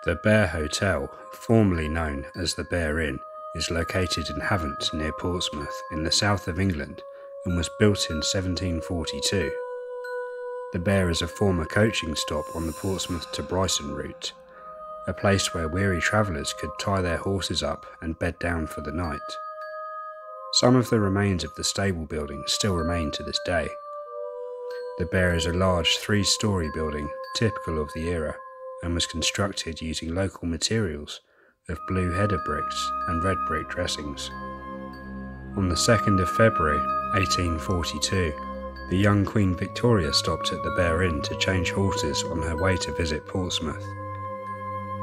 The Bear Hotel, formerly known as the Bear Inn, is located in Havant near Portsmouth in the south of England and was built in 1742. The Bear is a former coaching stop on the Portsmouth to Brighton route, a place where weary travellers could tie their horses up and bed down for the night. Some of the remains of the stable building still remain to this day. The Bear is a large three-storey building typical of the era and was constructed using local materials of blue header bricks and red brick dressings. On the 2nd of February 1842, the young Queen Victoria stopped at the Bear Inn to change horses on her way to visit Portsmouth.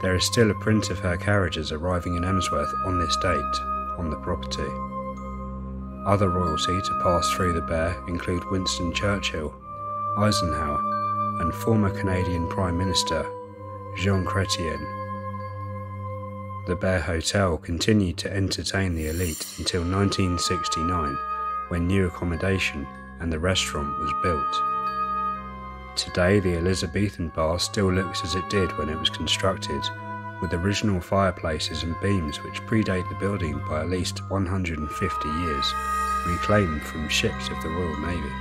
There is still a print of her carriages arriving in Emsworth on this date on the property. Other royalty to pass through the Bear include Winston Churchill, Eisenhower, and former Canadian Prime Minister Jean Chrétien. The Bear Hotel continued to entertain the elite until 1969, when new accommodation and the restaurant was built. Today, the Elizabethan bar still looks as it did when it was constructed, with original fireplaces and beams which predate the building by at least 150 years, reclaimed from ships of the Royal Navy.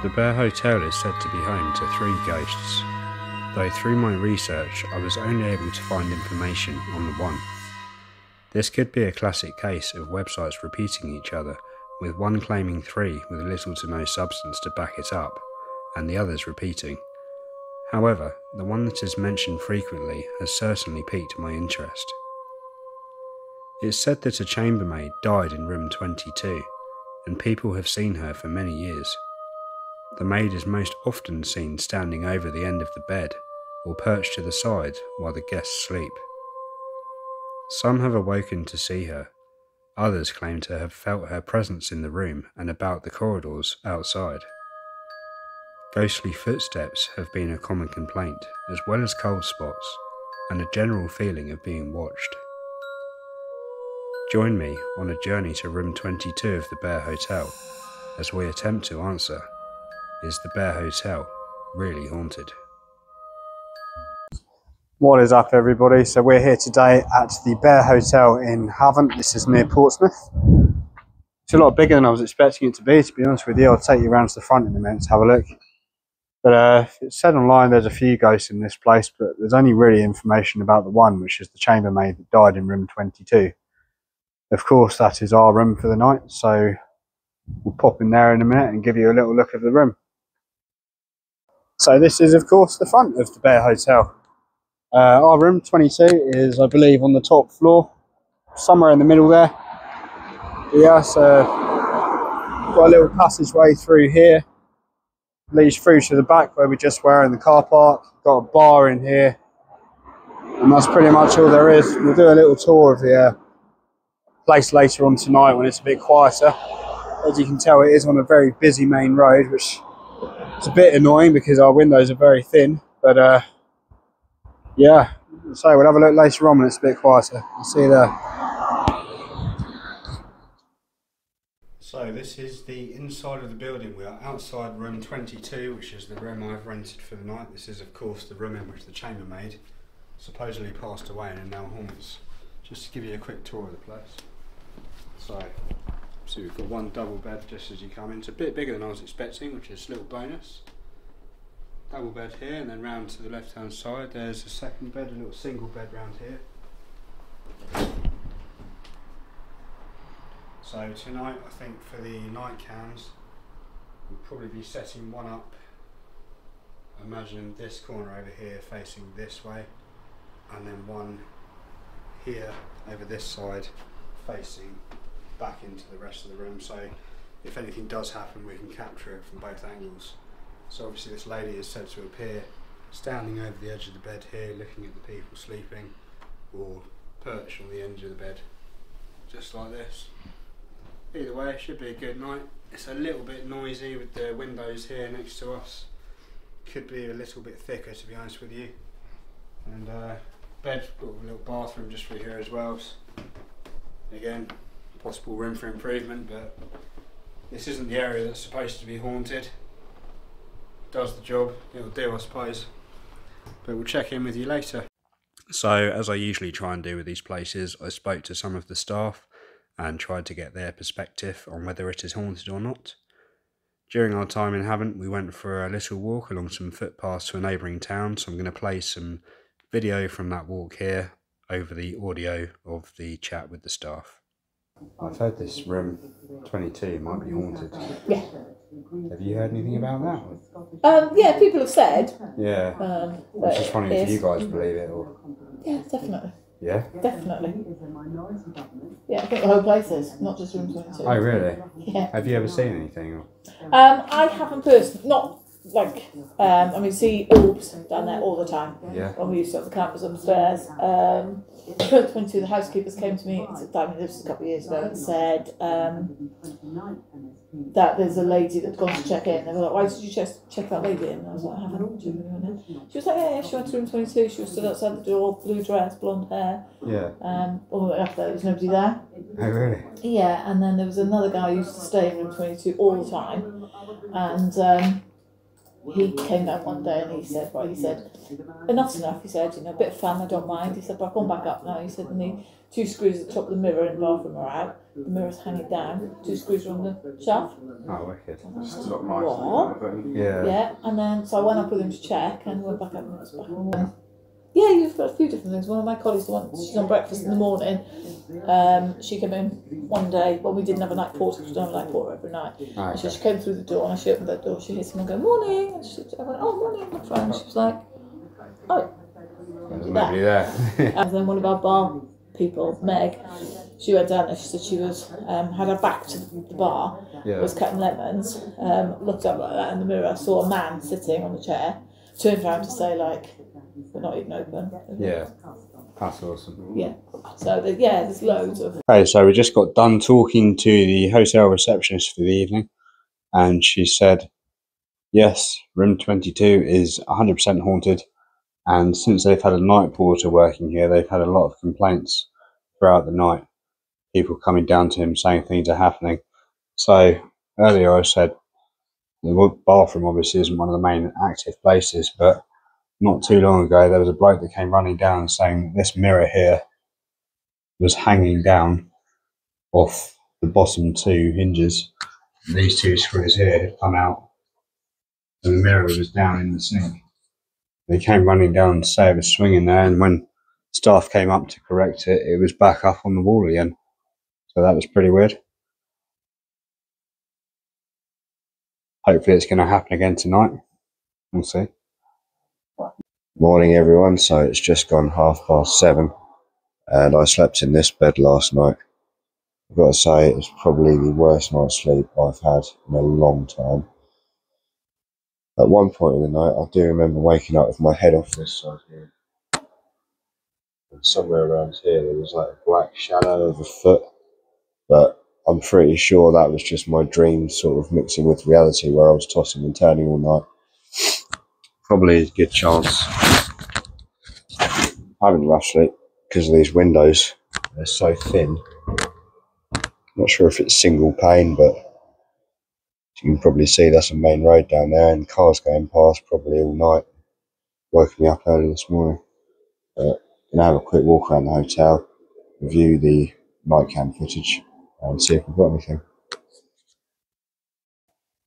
The Bear Hotel is said to be home to 3 ghosts, though through my research I was only able to find information on the one. This could be a classic case of websites repeating each other, with one claiming 3 with little to no substance to back it up, and the others repeating. However, the one that is mentioned frequently has certainly piqued my interest. It's said that a chambermaid died in room 22, and people have seen her for many years. The maid is most often seen standing over the end of the bed or perched to the side while the guests sleep. Some have awoken to see her. Others claim to have felt her presence in the room and about the corridors outside. Ghostly footsteps have been a common complaint, as well as cold spots and a general feeling of being watched. Join me on a journey to room 22 of the Bear Hotel as we attempt to answer: is the Bear Hotel really haunted? What is up, everybody? So we're here today at the Bear Hotel in Havant. This is near Portsmouth. It's a lot bigger than I was expecting it to be honest with you. I'll take you around to the front in a minute to have a look. But it said online there's a few ghosts in this place, but there's only really information about the one, which is the chambermaid that died in room 22. Of course, that is our room for the night, so we'll pop in there in a minute and give you a little look of the room. So this is, of course, the front of the Bear Hotel. Our room 22 is, I believe, on the top floor, somewhere in the middle there. Yeah, so got a little passageway through here, leads through to the back where we just were in the car park. Got a bar in here, and that's pretty much all there is. We'll do a little tour of the place later on tonight when it's a bit quieter. As you can tell, it is on a very busy main road, which is a bit annoying because our windows are very thin, but yeah, so we'll have a look later on when it's a bit quieter. I'll see you there. So this is the inside of the building. We are outside room 22, which is the room I've rented for the night. This is, of course, the room in which the chambermaid supposedly passed away and now haunts. Just to give you a quick tour of the place. So we've got one double bed just as you come in. It's a bit bigger than I was expecting, which is a little bonus. Double bed here, and then round to the left hand side there's a second bed, a little single bed round here. So tonight, I think for the night cams we'll probably be setting one up, imagine this corner over here facing this way, and then one here over this side facing back into the rest of the room, so if anything does happen we can capture it from both angles. So obviously this lady is said to appear standing over the edge of the bed here looking at the people sleeping, or perched on the edge of the bed just like this. Either way, it should be a good night. It's a little bit noisy with the windows here next to us. Could be a little bit thicker, to be honest with you. And bed, got a little bathroom just through here as well. Again, possible room for improvement, but this isn't the area that's supposed to be haunted. Does the job, it'll do, I suppose. but we'll check in with you later. So, as I usually try and do with these places, I spoke to some of the staff and tried to get their perspective on whether it is haunted or not. During our time in Havant, we went for a little walk along some footpaths to a neighbouring town, so I'm going to play some video from that walk here over the audio of the chat with the staff. I've heard this room 22 might be haunted. Yeah. Have you heard anything about that? Yeah, people have said. Yeah. Which is funny if you guys believe it or. Yeah, definitely. Yeah? Definitely. Yeah, I think the whole place is, not just room 22. Oh, really? Yeah. Have you ever seen anything? Or? I haven't personally, not like, I mean, see orbs down there all the time. Yeah. When we used to have the cameras upstairs. 22, the housekeepers came to me, I mean, this was a couple of years ago, and said that there's a lady that's gone to check in. They were like, why did you check that lady in? And I was like, I haven't. She was like, yeah, she went to room 22. She was stood outside the door, blue dress, blonde hair. Yeah. All the way up there was nobody there. Oh, really? Yeah, and then there was another guy who used to stay in room 22 all the time. And he came down one day and he said, enough's enough, he said, a bit of fun, I don't mind. He said, but I've gone back up now. He said, and the 2 screws at the top of the mirror in the bathroom are out. The mirror's hanging down. 2 screws are on the shelf. Oh, wicked. What? Yeah. Yeah, and then, so I went up with him to check and went back up and it was back on the wall. Yeah, you've got a few different things. One of my colleagues, she's on breakfast in the morning. She came in one day when we didn't have a night porter, because we don't have a night porter every night. Okay. So she came through the door and she opened that door. She heard someone go, morning. And I went, oh, morning, my friend. She was like, oh, There's nobody there. and then one of our bar people, Meg, she went down there. She said she was had her back to the bar, was cutting lemons, looked up like that in the mirror, saw a man sitting on the chair, turned around to say, like, we're not even open. Yeah, that's awesome. Yeah, so there's loads of. Okay, so we just got done talking to the hotel receptionist for the evening, and she said, yes, room 22 is 100% haunted, and since they've had a night porter working here, they've had a lot of complaints throughout the night. People coming down to him saying things are happening. So earlier I said the bathroom obviously isn't one of the main active places, but not too long ago there was a bloke that came running down saying that this mirror here was hanging down off the bottom 2 hinges. And these 2 screws here had come out and the mirror was down in the sink. They came running down to say it was swinging there, and when staff came up to correct it, it was back up on the wall again. So that was pretty weird. Hopefully it's going to happen again tonight. We'll see. Morning everyone, so it's just gone 7:30 and I slept in this bed last night. I've got to say it's probably the worst night's sleep I've had in a long time. At one point in the night I do remember waking up with my head off this side here. And somewhere around here there was like a black shadow of a foot, but I'm pretty sure that was just my dream sort of mixing with reality where I was tossing and turning all night. Probably a good chance I haven't rushed it because of these windows. They're so thin. Not sure if it's single pane, but you can probably see that's a main road down there and cars going past probably all night. Woke me up early this morning. Gonna have a quick walk around the hotel, review the night cam footage and see if we've got anything.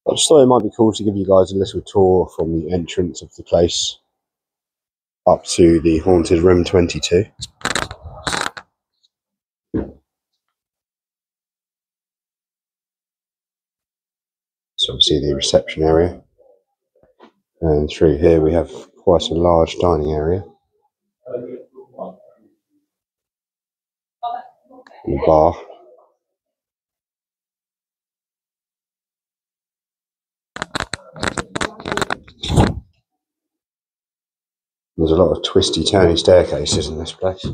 I just thought it might be cool to give you guys a little tour from the entrance of the place up to the haunted room 22. So obviously the reception area, and through here we have quite a large dining area and a bar. There's a lot of twisty turny staircases in this place.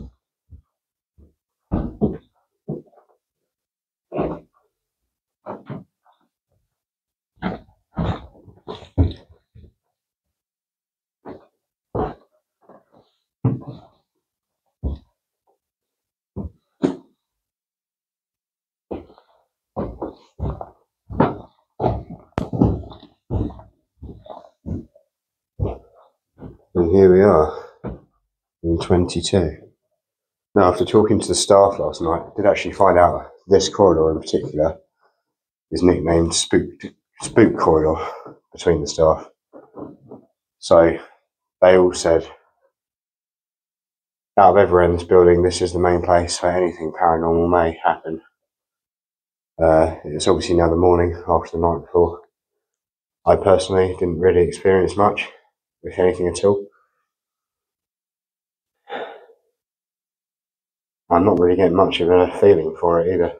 And here we are in 22. Now, after talking to the staff last night, I did actually find out this corridor in particular is nicknamed Spook Corridor between the staff. So they all said, out of everywhere in this building, this is the main place where anything paranormal may happen. It's obviously now the morning after the night before. I personally didn't really experience much, if anything at all. I'm not really getting much of a feeling for it either.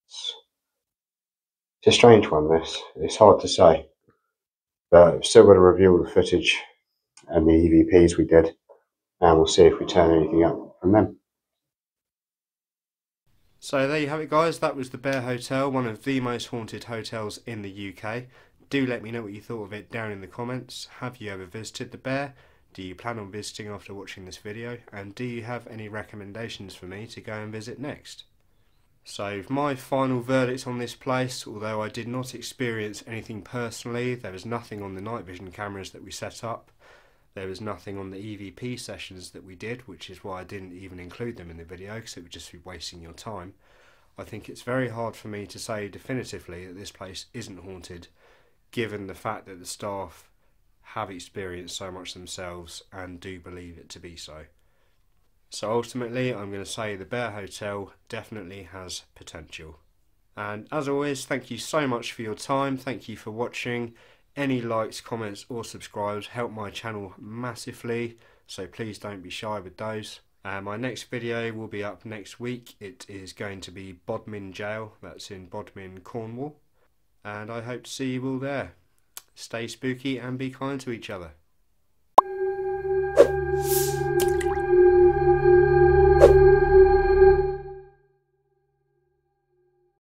It's a strange one, this. It's hard to say. But I've still got to review all the footage and the EVPs we did, and we'll see if we turn anything up from them. So there you have it, guys. That was the Bear Hotel, one of the most haunted hotels in the UK. Do let me know what you thought of it down in the comments. Have you ever visited the Bear? Do you plan on visiting after watching this video? And do you have any recommendations for me to go and visit next? So my final verdict on this place, although I did not experience anything personally, there was nothing on the night vision cameras that we set up. There was nothing on the EVP sessions that we did, which is why I didn't even include them in the video, because it would just be wasting your time. I think it's very hard for me to say definitively that this place isn't haunted, given the fact that the staff have experienced so much themselves and do believe it to be so. So ultimately, I'm going to say the Bear Hotel definitely has potential. And as always, thank you so much for your time. Thank you for watching. Any likes, comments or subscribes help my channel massively, so please don't be shy with those. My next video will be up next week. It is going to be Bodmin Jail, that's in Bodmin, Cornwall. And I hope to see you all there. Stay spooky and be kind to each other.